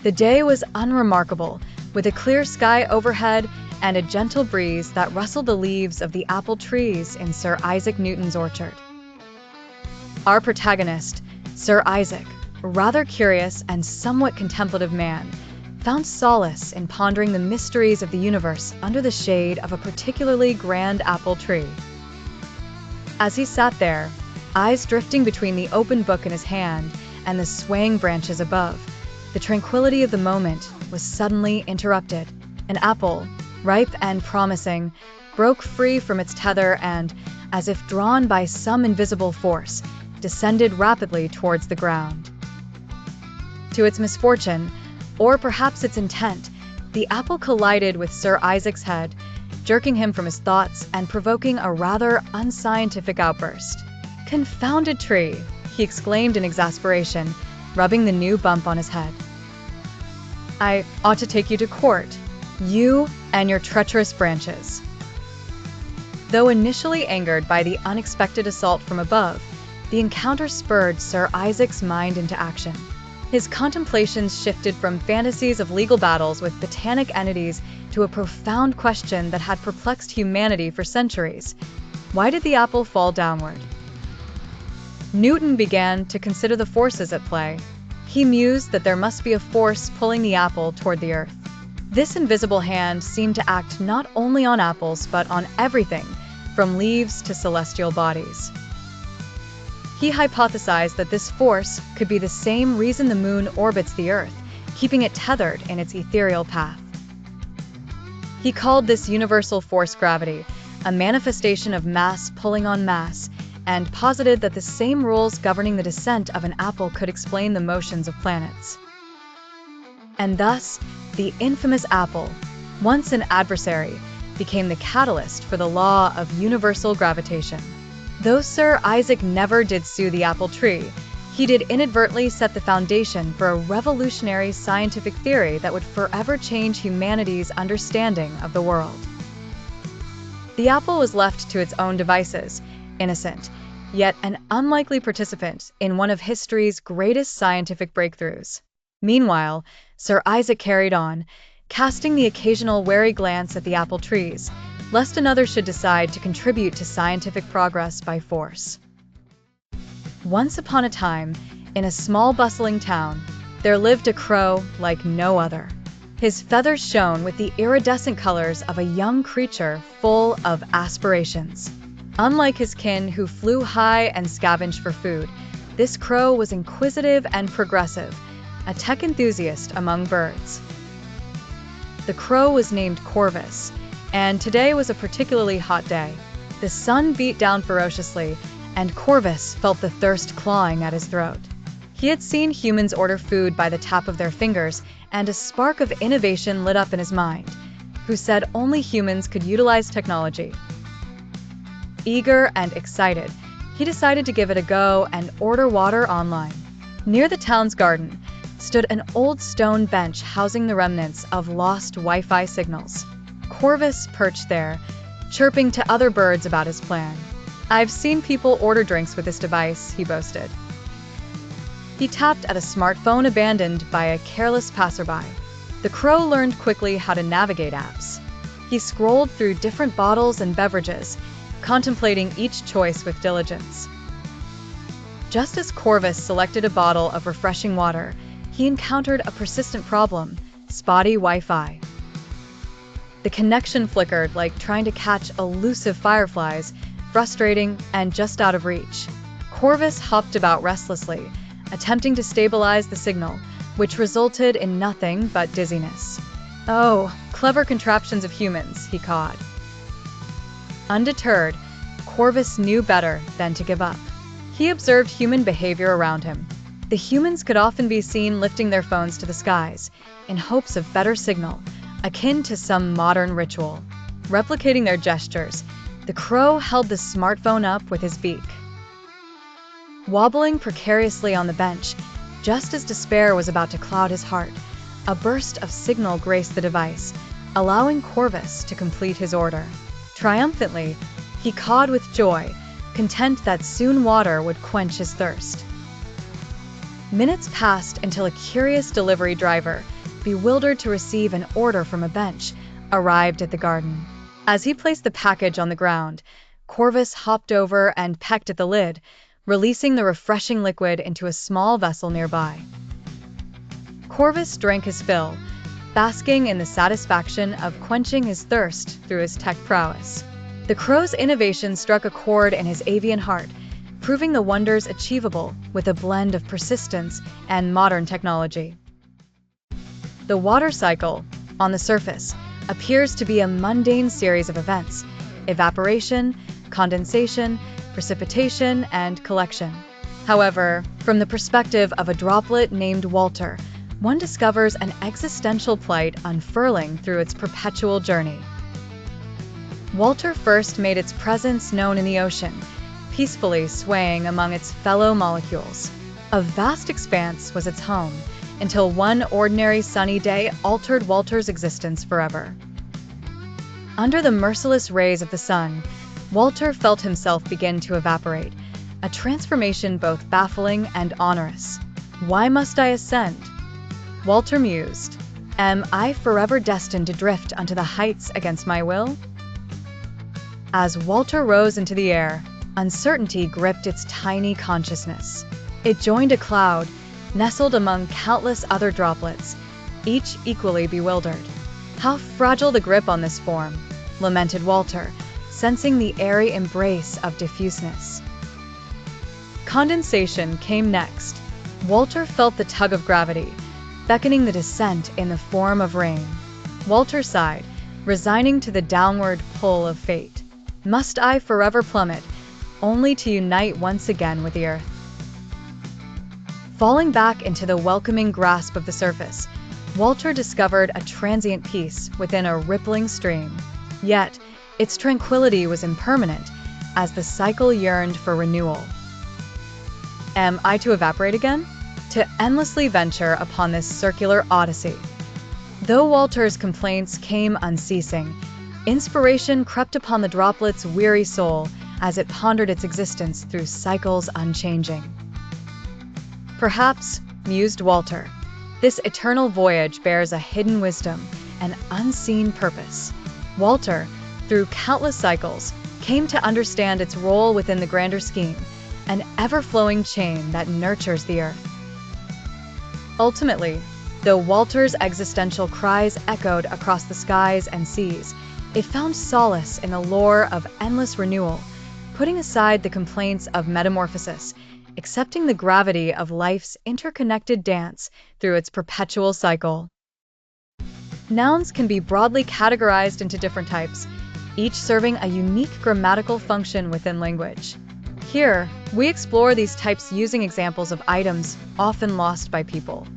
The day was unremarkable, with a clear sky overhead and a gentle breeze that rustled the leaves of the apple trees in Sir Isaac Newton's orchard. Our protagonist, Sir Isaac, a rather curious and somewhat contemplative man, found solace in pondering the mysteries of the universe under the shade of a particularly grand apple tree. As he sat there, eyes drifting between the open book in his hand and the swaying branches above, the tranquility of the moment was suddenly interrupted. An apple, ripe and promising, broke free from its tether and, as if drawn by some invisible force, descended rapidly towards the ground. To its misfortune, or perhaps its intent, the apple collided with Sir Isaac's head, jerking him from his thoughts and provoking a rather unscientific outburst. "Confounded tree!" he exclaimed in exasperation, rubbing the new bump on his head. "I ought to take you to court, you and your treacherous branches." Though initially angered by the unexpected assault from above, the encounter spurred Sir Isaac's mind into action. His contemplations shifted from fantasies of legal battles with botanic entities to a profound question that had perplexed humanity for centuries. Why did the apple fall downward? Newton began to consider the forces at play. He mused that there must be a force pulling the apple toward the earth. This invisible hand seemed to act not only on apples but on everything, from leaves to celestial bodies. He hypothesized that this force could be the same reason the moon orbits the Earth, keeping it tethered in its ethereal path. He called this universal force gravity, a manifestation of mass pulling on mass, and posited that the same rules governing the descent of an apple could explain the motions of planets. And thus, the infamous apple, once an adversary, became the catalyst for the law of universal gravitation. Though Sir Isaac never did sue the apple tree, he did inadvertently set the foundation for a revolutionary scientific theory that would forever change humanity's understanding of the world. The apple was left to its own devices, innocent, yet an unlikely participant in one of history's greatest scientific breakthroughs. Meanwhile, Sir Isaac carried on, casting the occasional wary glance at the apple trees, lest another should decide to contribute to scientific progress by force. Once upon a time, in a small bustling town, there lived a crow like no other. His feathers shone with the iridescent colors of a young creature full of aspirations. Unlike his kin who flew high and scavenged for food, this crow was inquisitive and progressive, a tech enthusiast among birds. The crow was named Corvus, and today was a particularly hot day. The sun beat down ferociously, and Corvus felt the thirst clawing at his throat. He had seen humans order food by the tap of their fingers, and a spark of innovation lit up in his mind, who said only humans could utilize technology. Eager and excited, he decided to give it a go and order water online. Near the town's garden stood an old stone bench housing the remnants of lost Wi-Fi signals. Corvus perched there, chirping to other birds about his plan. "I've seen people order drinks with this device," he boasted. He tapped at a smartphone abandoned by a careless passerby. The crow learned quickly how to navigate apps. He scrolled through different bottles and beverages, contemplating each choice with diligence. Just as Corvus selected a bottle of refreshing water, he encountered a persistent problem: spotty Wi-Fi. The connection flickered like trying to catch elusive fireflies, frustrating and just out of reach. Corvus hopped about restlessly, attempting to stabilize the signal, which resulted in nothing but dizziness. "Oh, clever contraptions of humans," he cawed. Undeterred, Corvus knew better than to give up. He observed human behavior around him. The humans could often be seen lifting their phones to the skies, in hopes of better signal, akin to some modern ritual. Replicating their gestures, the crow held the smartphone up with his beak. Wobbling precariously on the bench, just as despair was about to cloud his heart, a burst of signal graced the device, allowing Corvus to complete his order. Triumphantly, he cawed with joy, content that soon water would quench his thirst. Minutes passed until a curious delivery driver, bewildered to receive an order from a bench, arrived at the garden. As he placed the package on the ground, Corvus hopped over and pecked at the lid, releasing the refreshing liquid into a small vessel nearby. Corvus drank his fill, basking in the satisfaction of quenching his thirst through his tech prowess. The crow's innovation struck a chord in his avian heart, proving the wonders achievable with a blend of persistence and modern technology. The water cycle, on the surface, appears to be a mundane series of events: evaporation, condensation, precipitation, and collection. However, from the perspective of a droplet named Walter, one discovers an existential plight unfurling through its perpetual journey. Walter first made its presence known in the ocean, peacefully swaying among its fellow molecules. A vast expanse was its home, until one ordinary sunny day altered Walter's existence forever. Under the merciless rays of the sun, Walter felt himself begin to evaporate, a transformation both baffling and onerous. "Why must I ascend?" Walter mused. "Am I forever destined to drift unto the heights against my will?" As Walter rose into the air, uncertainty gripped its tiny consciousness. It joined a cloud, nestled among countless other droplets, each equally bewildered. "How fragile the grip on this form," lamented Walter, sensing the airy embrace of diffuseness. Condensation came next. Walter felt the tug of gravity, beckoning the descent in the form of rain. Walter sighed, resigning to the downward pull of fate. "Must I forever plummet, only to unite once again with the earth?" Falling back into the welcoming grasp of the surface, Walter discovered a transient peace within a rippling stream. Yet, its tranquility was impermanent, as the cycle yearned for renewal. Am I to evaporate again? To endlessly venture upon this circular odyssey? Though Walter's complaints came unceasing, inspiration crept upon the droplet's weary soul as it pondered its existence through cycles unchanging. "Perhaps," mused Walter, "this eternal voyage bears a hidden wisdom, an unseen purpose." Walter, through countless cycles, came to understand its role within the grander scheme, an ever-flowing chain that nurtures the earth. Ultimately, though Walter's existential cries echoed across the skies and seas, it found solace in the lore of endless renewal, putting aside the complaints of metamorphosis, accepting the gravity of life's interconnected dance through its perpetual cycle. Nouns can be broadly categorized into different types, each serving a unique grammatical function within language. Here, we explore these types using examples of items often lost by people.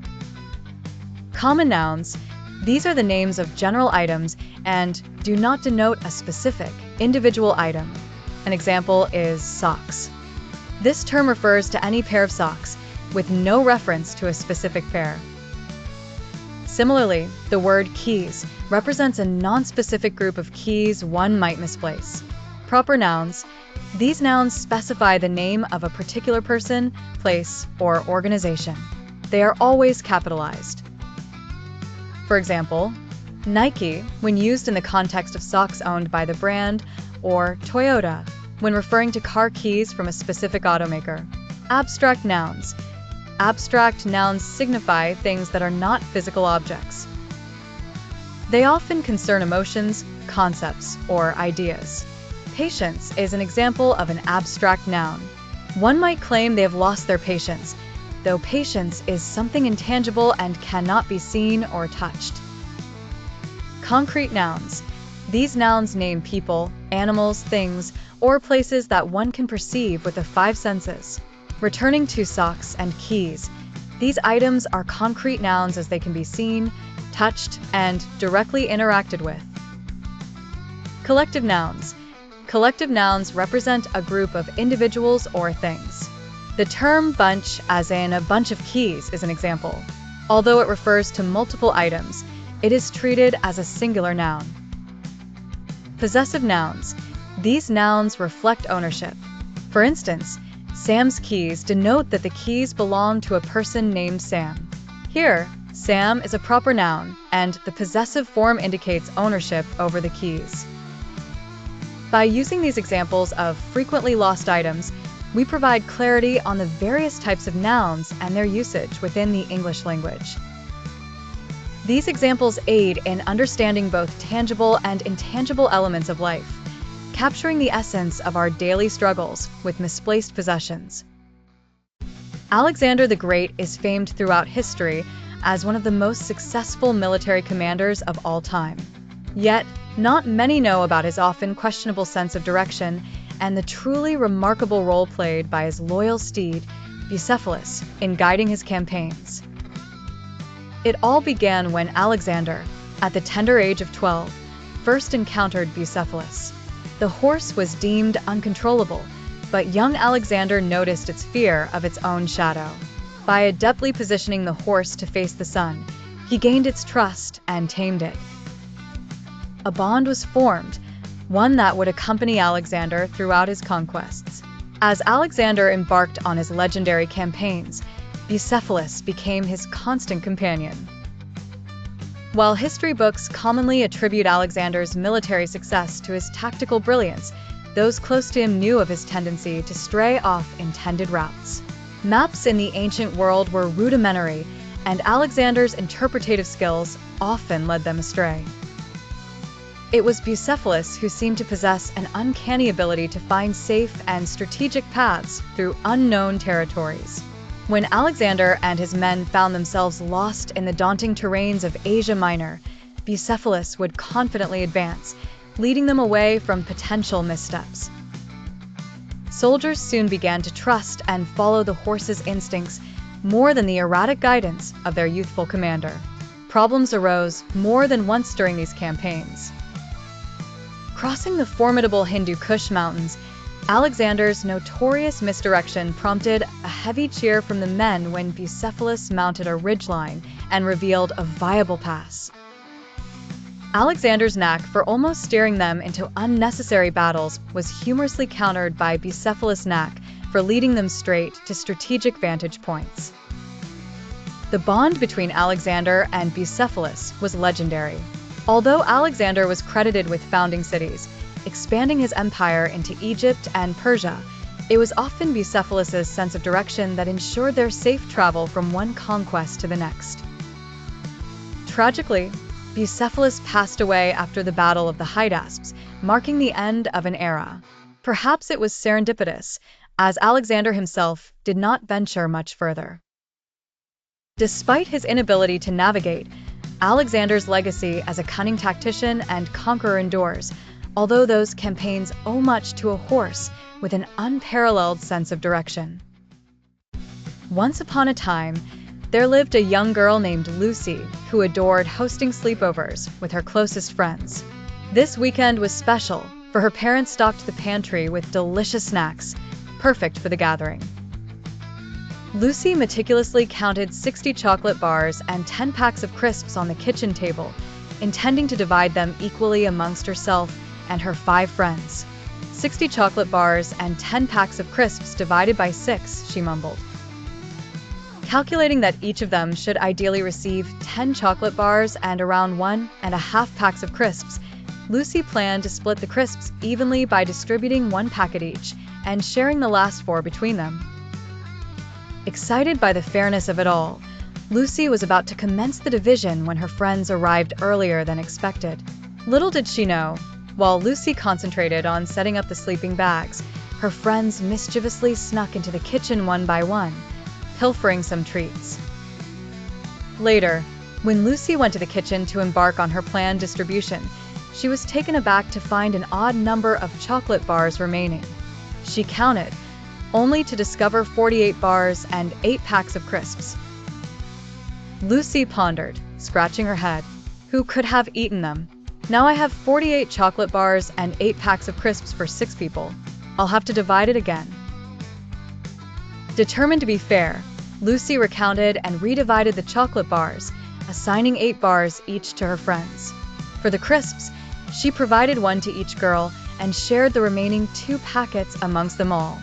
Common nouns. These are the names of general items and do not denote a specific, individual item. An example is socks. This term refers to any pair of socks, with no reference to a specific pair. Similarly, the word keys represents a non-specific group of keys one might misplace. Proper nouns. These nouns specify the name of a particular person, place, or organization. They are always capitalized. For example, Nike, when used in the context of socks owned by the brand, or Toyota, when referring to car keys from a specific automaker. Abstract nouns. Abstract nouns signify things that are not physical objects. They often concern emotions, concepts, or ideas. Patience is an example of an abstract noun. One might claim they have lost their patience, though patience is something intangible and cannot be seen or touched. Concrete nouns. These nouns name people, animals, things, or places that one can perceive with the five senses. Returning to socks and keys, these items are concrete nouns as they can be seen, touched, and directly interacted with. Collective nouns. Collective nouns represent a group of individuals or things. The term bunch, as in a bunch of keys, is an example. Although it refers to multiple items, it is treated as a singular noun. Possessive nouns. These nouns reflect ownership. For instance, Sam's keys denote that the keys belong to a person named Sam. Here, Sam is a proper noun, and the possessive form indicates ownership over the keys. By using these examples of frequently lost items, we provide clarity on the various types of nouns and their usage within the English language. These examples aid in understanding both tangible and intangible elements of life, capturing the essence of our daily struggles with misplaced possessions. Alexander the Great is famed throughout history as one of the most successful military commanders of all time. Yet, not many know about his often questionable sense of direction and the truly remarkable role played by his loyal steed, Bucephalus, in guiding his campaigns. It all began when Alexander, at the tender age of 12, first encountered Bucephalus. The horse was deemed uncontrollable, but young Alexander noticed its fear of its own shadow. By adeptly positioning the horse to face the sun, he gained its trust and tamed it. A bond was formed, one that would accompany Alexander throughout his conquests. As Alexander embarked on his legendary campaigns, Bucephalus became his constant companion. While history books commonly attribute Alexander's military success to his tactical brilliance, those close to him knew of his tendency to stray off intended routes. Maps in the ancient world were rudimentary, and Alexander's interpretative skills often led them astray. It was Bucephalus who seemed to possess an uncanny ability to find safe and strategic paths through unknown territories. When Alexander and his men found themselves lost in the daunting terrains of Asia Minor, Bucephalus would confidently advance, leading them away from potential missteps. Soldiers soon began to trust and follow the horse's instincts more than the erratic guidance of their youthful commander. Problems arose more than once during these campaigns. Crossing the formidable Hindu Kush Mountains, Alexander's notorious misdirection prompted a heavy cheer from the men when Bucephalus mounted a ridgeline and revealed a viable pass. Alexander's knack for almost steering them into unnecessary battles was humorously countered by Bucephalus' knack for leading them straight to strategic vantage points. The bond between Alexander and Bucephalus was legendary. Although Alexander was credited with founding cities, expanding his empire into Egypt and Persia, it was often Bucephalus' sense of direction that ensured their safe travel from one conquest to the next. Tragically, Bucephalus passed away after the Battle of the Hydaspes, marking the end of an era. Perhaps it was serendipitous, as Alexander himself did not venture much further. Despite his inability to navigate, Alexander's legacy as a cunning tactician and conqueror endures, although those campaigns owe much to a horse with an unparalleled sense of direction. Once upon a time, there lived a young girl named Lucy who adored hosting sleepovers with her closest friends. This weekend was special, for her parents stocked the pantry with delicious snacks, perfect for the gathering. Lucy meticulously counted 60 chocolate bars and 10 packs of crisps on the kitchen table, intending to divide them equally amongst herself and her 5 friends. 60 chocolate bars and 10 packs of crisps divided by 6, she mumbled. Calculating that each of them should ideally receive 10 chocolate bars and around 1.5 packs of crisps, Lucy planned to split the crisps evenly by distributing 1 packet each and sharing the last 4 between them. Excited by the fairness of it all, Lucy was about to commence the division when her friends arrived earlier than expected. Little did she know, while Lucy concentrated on setting up the sleeping bags, her friends mischievously snuck into the kitchen one by one, pilfering some treats. Later, when Lucy went to the kitchen to embark on her planned distribution, she was taken aback to find an odd number of chocolate bars remaining. She counted, only to discover 48 bars and 8 packs of crisps. Lucy pondered, scratching her head. Who could have eaten them? Now I have 48 chocolate bars and 8 packs of crisps for 6 people. I'll have to divide it again. Determined to be fair, Lucy recounted and redivided the chocolate bars, assigning 8 bars each to her friends. For the crisps, she provided 1 to each girl and shared the remaining 2 packets amongst them all.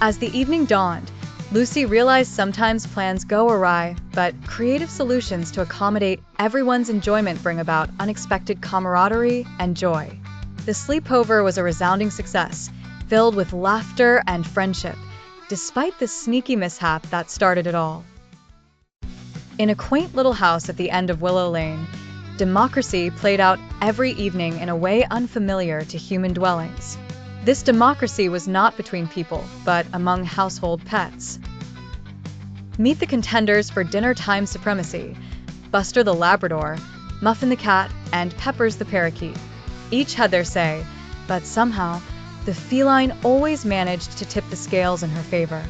As the evening dawned, Lucy realized sometimes plans go awry, but creative solutions to accommodate everyone's enjoyment bring about unexpected camaraderie and joy. The sleepover was a resounding success, filled with laughter and friendship, despite the sneaky mishap that started it all. In a quaint little house at the end of Willow Lane, democracy played out every evening in a way unfamiliar to human dwellings. This democracy was not between people, but among household pets. Meet the contenders for dinner time supremacy: Buster the Labrador, Muffin the cat, and Peppers the parakeet. Each had their say, but somehow, the feline always managed to tip the scales in her favor.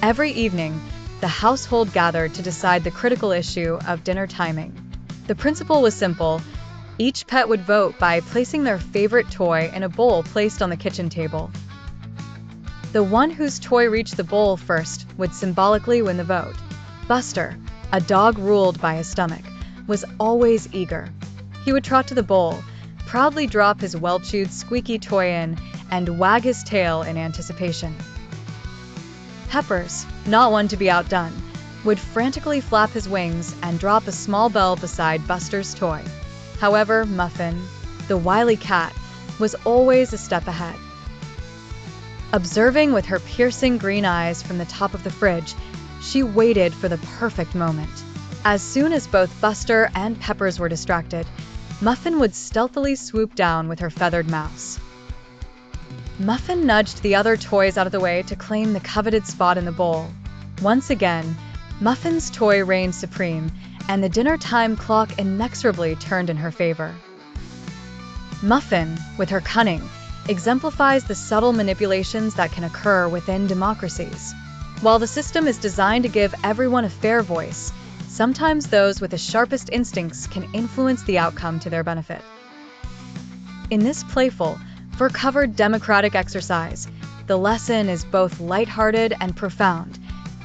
Every evening, the household gathered to decide the critical issue of dinner timing. The principle was simple. Each pet would vote by placing their favorite toy in a bowl placed on the kitchen table. The one whose toy reached the bowl first would symbolically win the vote. Buster, a dog ruled by his stomach, was always eager. He would trot to the bowl, proudly drop his well-chewed squeaky toy in, and wag his tail in anticipation. Peppers, not one to be outdone, would frantically flap his wings and drop a small bell beside Buster's toy. However, Muffin, the wily cat, was always a step ahead. Observing with her piercing green eyes from the top of the fridge, she waited for the perfect moment. As soon as both Buster and Peppers were distracted, Muffin would stealthily swoop down with her feathered mouse. Muffin nudged the other toys out of the way to claim the coveted spot in the bowl. Once again, Muffin's toy reigned supreme, and the dinner time clock inexorably turned in her favor. Muffin, with her cunning, exemplifies the subtle manipulations that can occur within democracies. While the system is designed to give everyone a fair voice, sometimes those with the sharpest instincts can influence the outcome to their benefit. In this playful, fur-covered democratic exercise, the lesson is both lighthearted and profound.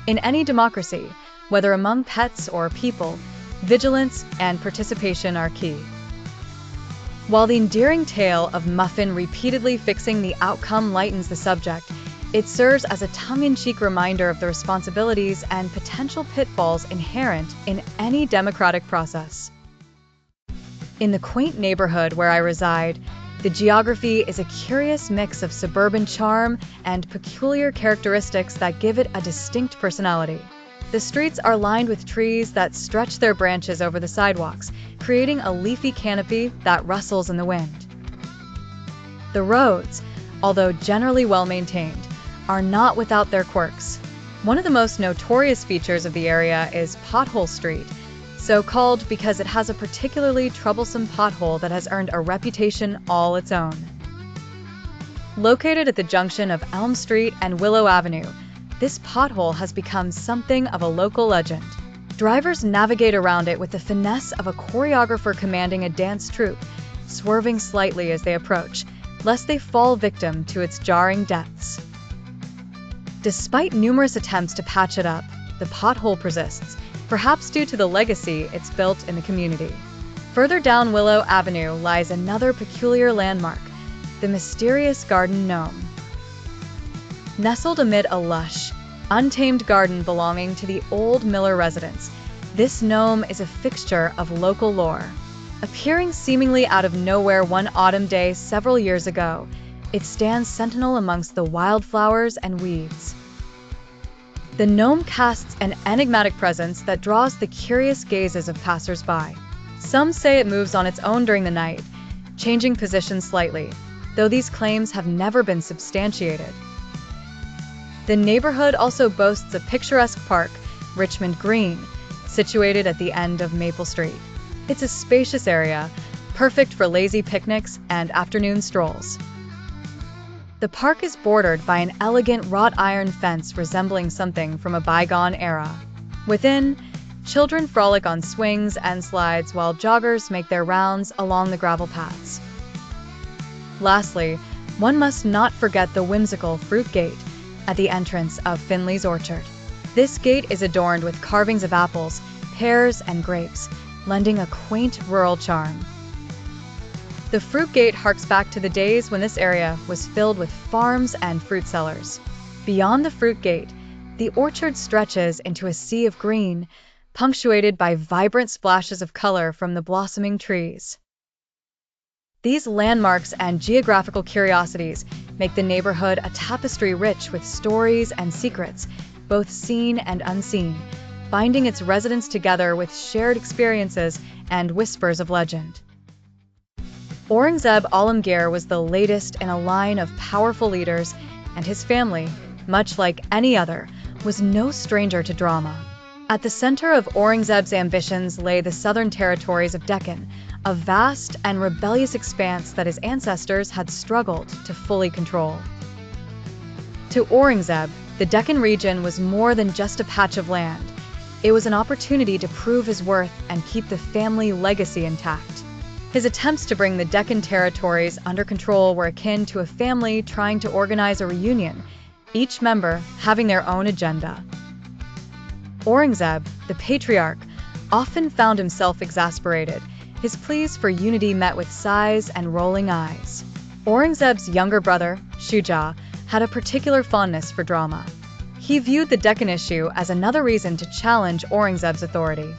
In any democracy, whether among pets or people, vigilance and participation are key. While the endearing tale of Muffin repeatedly fixing the outcome lightens the subject, it serves as a tongue-in-cheek reminder of the responsibilities and potential pitfalls inherent in any democratic process. In the quaint neighborhood where I reside, the geography is a curious mix of suburban charm and peculiar characteristics that give it a distinct personality. The streets are lined with trees that stretch their branches over the sidewalks, creating a leafy canopy that rustles in the wind. The roads, although generally well-maintained, are not without their quirks. One of the most notorious features of the area is Pothole Street, so called because it has a particularly troublesome pothole that has earned a reputation all its own. Located at the junction of Elm Street and Willow Avenue, this pothole has become something of a local legend. Drivers navigate around it with the finesse of a choreographer commanding a dance troupe, swerving slightly as they approach, lest they fall victim to its jarring depths. Despite numerous attempts to patch it up, the pothole persists, perhaps due to the legacy it's built in the community. Further down Willow Avenue lies another peculiar landmark, the mysterious Garden Gnome. Nestled amid a lush, untamed garden belonging to the old Miller residence, this gnome is a fixture of local lore. Appearing seemingly out of nowhere one autumn day several years ago, it stands sentinel amongst the wildflowers and weeds. The gnome casts an enigmatic presence that draws the curious gazes of passers-by. Some say it moves on its own during the night, changing position slightly, though these claims have never been substantiated. The neighborhood also boasts a picturesque park, Richmond Green, situated at the end of Maple Street. It's a spacious area, perfect for lazy picnics and afternoon strolls. The park is bordered by an elegant wrought iron fence resembling something from a bygone era. Within, children frolic on swings and slides while joggers make their rounds along the gravel paths. Lastly, one must not forget the whimsical fruit gate at the entrance of Finley's Orchard. This gate is adorned with carvings of apples, pears, and grapes, lending a quaint rural charm. The fruit gate harks back to the days when this area was filled with farms and fruit sellers. Beyond the fruit gate, The orchard stretches into a sea of green, punctuated by vibrant splashes of color from the blossoming trees. These landmarks and geographical curiosities make the neighborhood a tapestry rich with stories and secrets, both seen and unseen, binding its residents together with shared experiences and whispers of legend. Aurangzeb Alamgir was the latest in a line of powerful leaders, and his family, much like any other, was no stranger to drama. At the center of Aurangzeb's ambitions lay the southern territories of Deccan, a vast and rebellious expanse that his ancestors had struggled to fully control. To Aurangzeb, the Deccan region was more than just a patch of land. It was an opportunity to prove his worth and keep the family legacy intact. His attempts to bring the Deccan territories under control were akin to a family trying to organize a reunion, each member having their own agenda. Aurangzeb, the patriarch, often found himself exasperated, his pleas for unity met with sighs and rolling eyes. Aurangzeb's younger brother, Shuja, had a particular fondness for drama. He viewed the Deccan issue as another reason to challenge Aurangzeb's authority.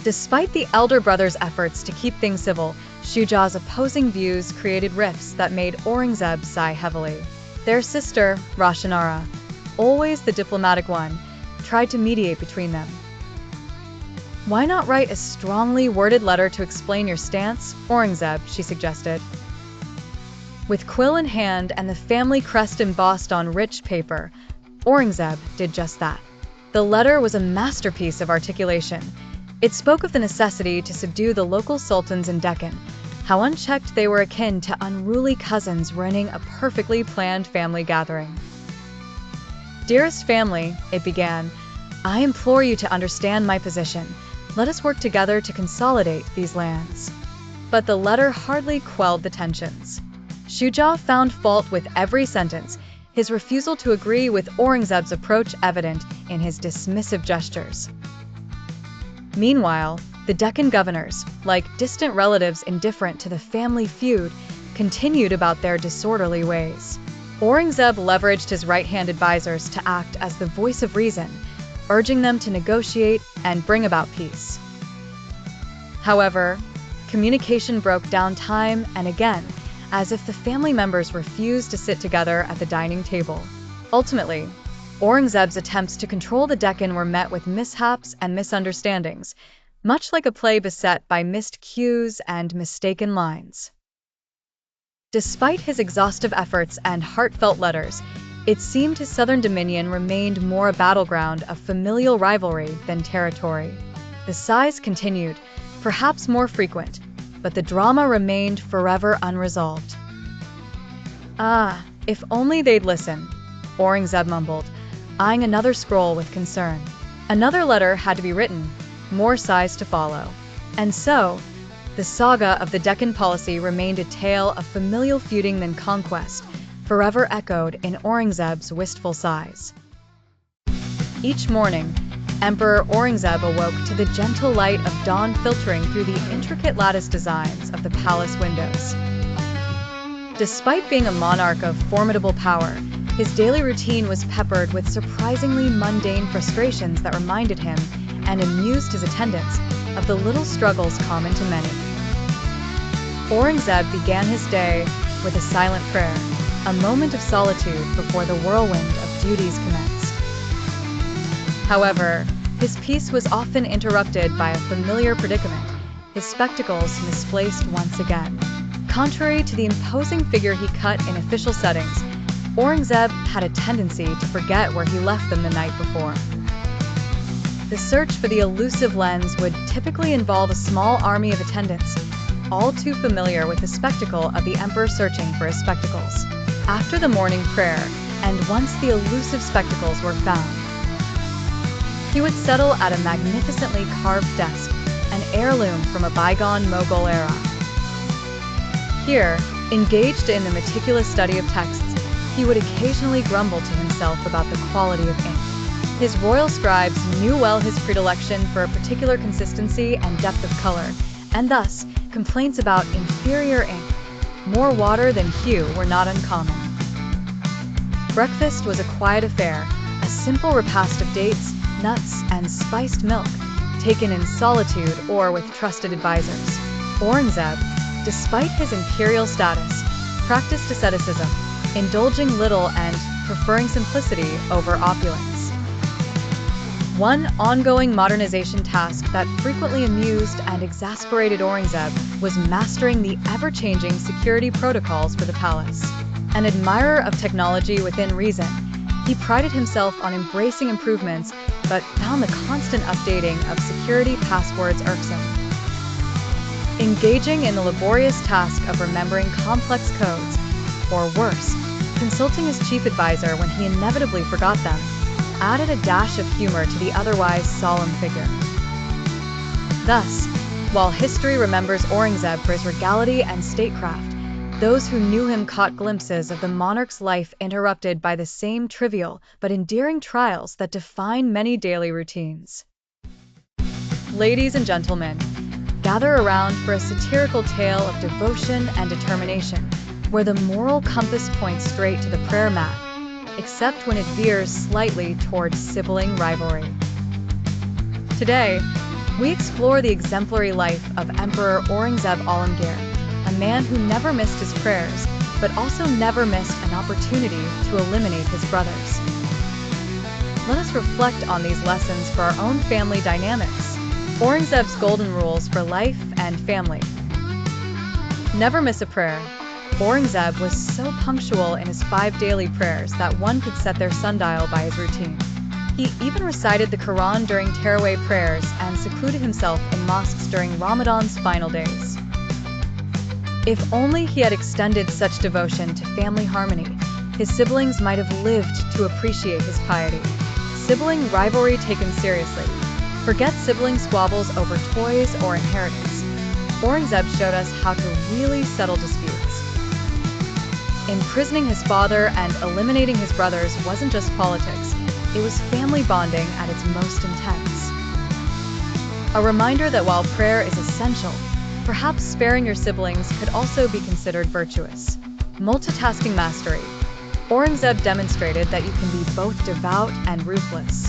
Despite the elder brother's efforts to keep things civil, Shuja's opposing views created rifts that made Aurangzeb sigh heavily. Their sister, Roshanara, always the diplomatic one, tried to mediate between them. "Why not write a strongly worded letter to explain your stance, Aurangzeb?" she suggested. With quill in hand and the family crest embossed on rich paper, Aurangzeb did just that. The letter was a masterpiece of articulation. It spoke of the necessity to subdue the local sultans in Deccan, how unchecked they were akin to unruly cousins ruining a perfectly planned family gathering. "Dearest family," it began, "I implore you to understand my position. Let us work together to consolidate these lands." But the letter hardly quelled the tensions. Shuja found fault with every sentence, his refusal to agree with Aurangzeb's approach evident in his dismissive gestures. Meanwhile, the Deccan governors, like distant relatives indifferent to the family feud, continued about their disorderly ways. Aurangzeb leveraged his right-hand advisors to act as the voice of reason, urging them to negotiate and bring about peace. However, communication broke down time and again, as if the family members refused to sit together at the dining table. Ultimately, Aurangzeb's attempts to control the Deccan were met with mishaps and misunderstandings, much like a play beset by missed cues and mistaken lines. Despite his exhaustive efforts and heartfelt letters, it seemed his southern dominion remained more a battleground of familial rivalry than territory. The sighs continued, perhaps more frequent, but the drama remained forever unresolved. "Ah, if only they'd listen," Aurangzeb mumbled, eyeing another scroll with concern. Another letter had to be written, more sighs to follow. And so, the saga of the Deccan policy remained a tale of familial feuding than conquest, forever echoed in Aurangzeb's wistful sighs. Each morning, Emperor Aurangzeb awoke to the gentle light of dawn filtering through the intricate lattice designs of the palace windows. Despite being a monarch of formidable power, his daily routine was peppered with surprisingly mundane frustrations that reminded him, and amused his attendants, of the little struggles common to many. Aurangzeb began his day with a silent prayer, a moment of solitude before the whirlwind of duties commenced. However, his peace was often interrupted by a familiar predicament, his spectacles misplaced once again. Contrary to the imposing figure he cut in official settings, Aurangzeb had a tendency to forget where he left them the night before. The search for the elusive lens would typically involve a small army of attendants, all too familiar with the spectacle of the emperor searching for his spectacles. After the morning prayer, and once the elusive spectacles were found, he would settle at a magnificently carved desk, an heirloom from a bygone Mughal era. Here, engaged in the meticulous study of texts, he would occasionally grumble to himself about the quality of ink. His royal scribes knew well his predilection for a particular consistency and depth of color, and thus, complaints about inferior ink, more water than hue, were not uncommon. Breakfast was a quiet affair, a simple repast of dates, nuts, and spiced milk, taken in solitude or with trusted advisors. Aurangzeb, despite his imperial status, practiced asceticism, indulging little and preferring simplicity over opulence. One ongoing modernization task that frequently amused and exasperated Aurangzeb was mastering the ever-changing security protocols for the palace. An admirer of technology within reason, he prided himself on embracing improvements but found the constant updating of security passwords irksome. Engaging in the laborious task of remembering complex codes, or worse, consulting his chief advisor when he inevitably forgot them, added a dash of humor to the otherwise solemn figure. Thus, while history remembers Aurangzeb for his regality and statecraft, those who knew him caught glimpses of the monarch's life interrupted by the same trivial but endearing trials that define many daily routines. Ladies and gentlemen, gather around for a satirical tale of devotion and determination, where the moral compass points straight to the prayer mat, except when it veers slightly towards sibling rivalry. Today, we explore the exemplary life of Emperor Aurangzeb Alamgir, a man who never missed his prayers, but also never missed an opportunity to eliminate his brothers. Let us reflect on these lessons for our own family dynamics. Aurangzeb's golden rules for life and family. Never miss a prayer. Aurangzeb was so punctual in his 5 daily prayers that one could set their sundial by his routine. He even recited the Quran during terawih prayers and secluded himself in mosques during Ramadan's final days. If only he had extended such devotion to family harmony, his siblings might have lived to appreciate his piety. Sibling rivalry taken seriously. Forget sibling squabbles over toys or inheritance. Aurangzeb showed us how to really settle disputes. Imprisoning his father and eliminating his brothers wasn't just politics, it was family bonding at its most intense. A reminder that while prayer is essential, perhaps sparing your siblings could also be considered virtuous. Multitasking mastery. Aurangzeb demonstrated that you can be both devout and ruthless.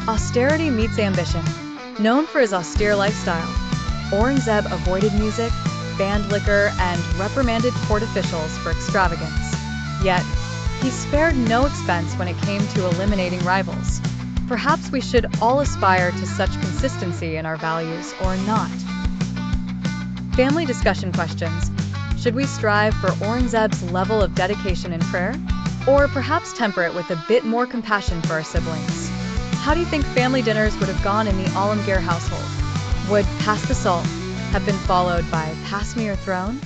Austerity meets ambition. Known for his austere lifestyle, Aurangzeb avoided music, banned liquor, and reprimanded court officials for extravagance. Yet, he spared no expense when it came to eliminating rivals. Perhaps we should all aspire to such consistency in our values, or not. Family discussion questions. Should we strive for Aurangzeb's level of dedication in prayer? Or perhaps temper it with a bit more compassion for our siblings? How do you think family dinners would have gone in the Alamgir household? Would Pass the Salt have been followed by Pass Me Your Throne?